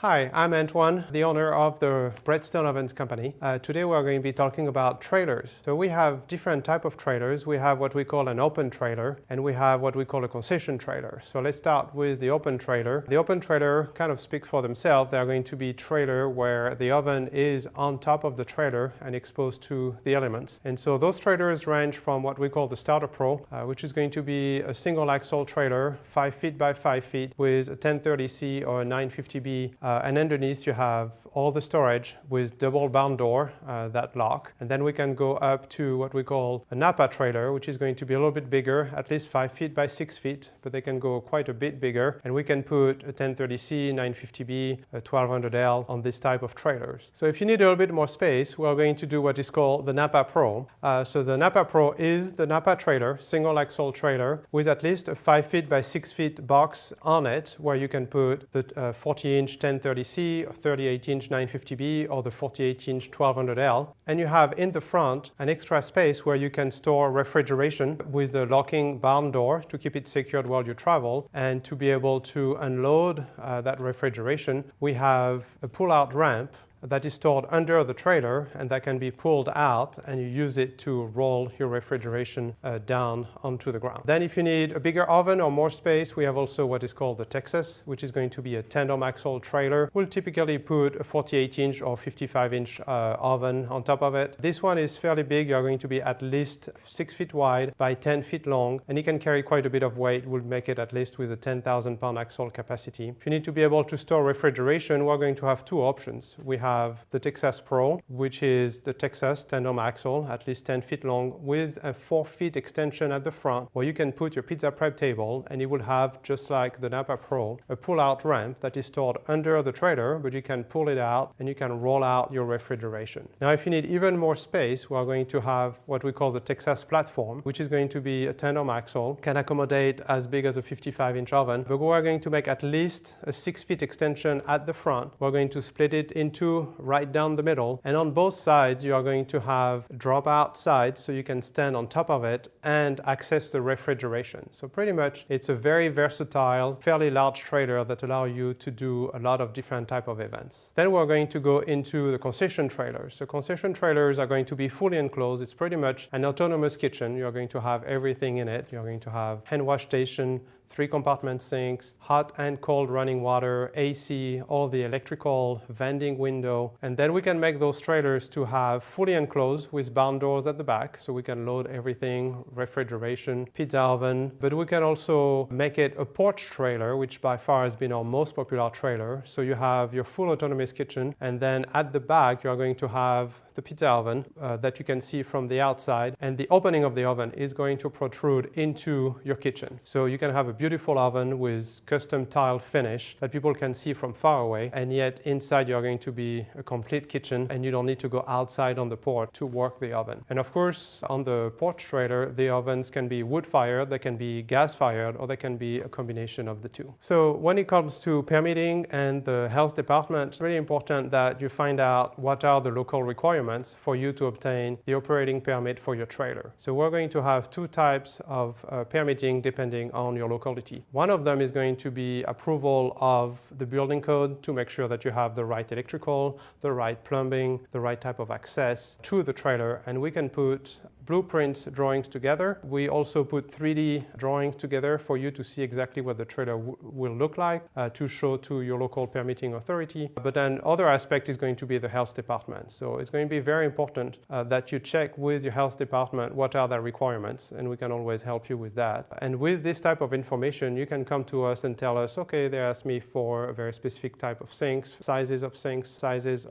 Hi, I'm Antoine, the owner of the Breadstone Ovens company. Today we're going to be talking about trailers. So we have different types of trailers. We have what we call an open trailer, and we have what we call a concession trailer. So let's start with the open trailer. The open trailer kind of speak for themselves. They're going to be trailer where the oven is on top of the trailer and exposed to the elements. And so those trailers range from what we call the Starter Pro, which is going to be a single axle trailer, 5 feet by 5 feet with a 1030C or a 950B. And underneath you have all the storage with double barn door that lock. And then we can go up to what we call a Napa trailer, which is going to be a little bit bigger, at least 5 feet by 6 feet, but they can go quite a bit bigger. And we can put a 1030C, 950B, a 1200L on this type of trailers. So if you need a little bit more space, we're going to do what is called the Napa Pro. So the Napa Pro is the Napa trailer, single axle trailer, with at least a 5 feet by 6 feet box on it, where you can put the 40-inch 1030C, 38-inch 950B, or the 48-inch 1200L. And you have in the front an extra space where you can store refrigeration with the locking barn door to keep it secured while you travel. And to be able to unload that refrigeration, we have a pull-out ramp that is stored under the trailer and that can be pulled out, and you use it to roll your refrigeration down onto the ground. Then if you need a bigger oven or more space, we have also what is called the Texas, which is going to be a tandem axle trailer. We'll typically put a 48-inch or 55-inch oven on top of it. This one is fairly big. You're going to be at least 6 feet wide by 10 feet long, and it can carry quite a bit of weight. We'll make it at least with a 10,000 pound axle capacity. If you need to be able to store refrigeration, we're going to have two options. We have the Texas Pro, which is the Texas tandem axle, at least 10 feet long, with a 4 feet extension at the front, where you can put your pizza prep table, and it will have, just like the Napa Pro, a pull-out ramp that is stored under the trailer, but you can pull it out and you can roll out your refrigeration. Now, if you need even more space, we're going to have what we call the Texas Platform, which is going to be a tandem axle, can accommodate as big as a 55-inch oven, but we're going to make at least a 6 feet extension at the front. We're going to split it into right down the middle, and on both sides you are going to have drop-out sides so you can stand on top of it and access the refrigeration. So pretty much it's a very versatile, fairly large trailer that allows you to do a lot of different type of events. Then we're going to go into the concession trailers. So concession trailers are going to be fully enclosed. It's pretty much an autonomous kitchen. You're going to have everything in it. You're going to have hand wash station, 3 compartment sinks, hot and cold running water, AC, all the electrical, vending window. And then we can make those trailers to have fully enclosed with barn doors at the back, so we can load everything, refrigeration, pizza oven. But we can also make it a porch trailer, which by far has been our most popular trailer. So you have your full autonomous kitchen, and then at the back you are going to have the pizza oven that you can see from the outside, and the opening of the oven is going to protrude into your kitchen. So you can have a beautiful oven with custom tile finish that people can see from far away, and yet inside you're going to be a complete kitchen, and you don't need to go outside on the porch to work the oven. And of course, on the porch trailer, the ovens can be wood fired, they can be gas fired, or they can be a combination of the two. So when it comes to permitting and the health department, it's really important that you find out what are the local requirements for you to obtain the operating permit for your trailer. So we're going to have two types of permitting depending on your locality. One of them is going to be approval of the building code to make sure that you have the right electrical, the right plumbing, the right type of access to the trailer, and we can put blueprints drawings together. We also put 3D drawings together for you to see exactly what the trailer will look like to show to your local permitting authority. But then other aspect is going to be the health department. So it's going to be very important that you check with your health department what are their requirements, and we can always help you with that. And with this type of information, you can come to us and tell us, okay, they asked me for a very specific type of sinks, sizes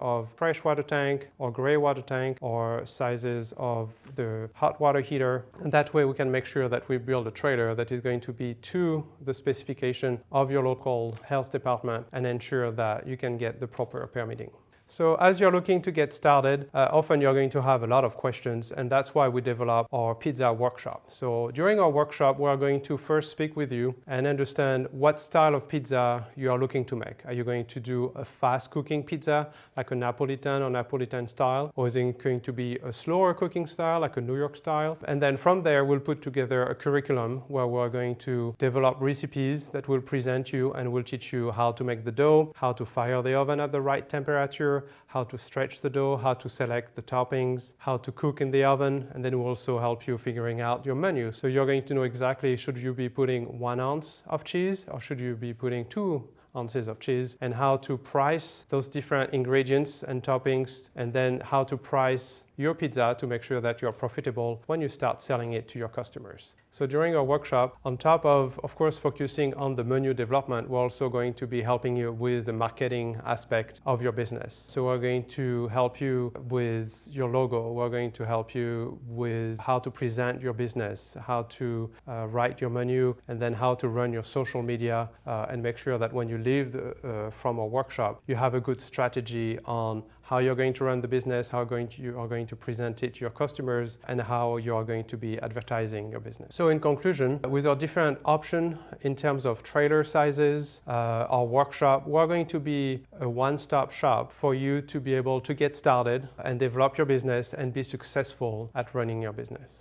of fresh water tank or gray water tank, or sizes of the hot water heater. And that way we can make sure that we build a trailer that is going to be to the specification of your local health department and ensure that you can get the proper permitting. So as you're looking to get started, often you're going to have a lot of questions, and that's why we develop our pizza workshop. So during our workshop, we are going to first speak with you and understand what style of pizza you are looking to make. Are you going to do a fast cooking pizza like a Napolitan or Napolitan style, or is it going to be a slower cooking style like a New York style? And then from there, we'll put together a curriculum where we're going to develop recipes that will present you and will teach you how to make the dough, how to fire the oven at the right temperature, how to stretch the dough, how to select the toppings, how to cook in the oven, and then we'll also help you figuring out your menu. So you're going to know exactly, should you be putting 1 ounce of cheese or should you be putting 2 ounces of cheese, and how to price those different ingredients and toppings, and then how to price your pizza to make sure that you're profitable when you start selling it to your customers. So during our workshop, on top of course, focusing on the menu development, we're also going to be helping you with the marketing aspect of your business. So we're going to help you with your logo. We're going to help you with how to present your business, how to write your menu, and then how to run your social media and make sure that when you leave from our workshop, you have a good strategy on how you're going to run the business, how you are going to present it to your customers, and how you are going to be advertising your business. So in conclusion, with our different options in terms of trailer sizes, our workshop, we're going to be a one-stop shop for you to be able to get started and develop your business and be successful at running your business.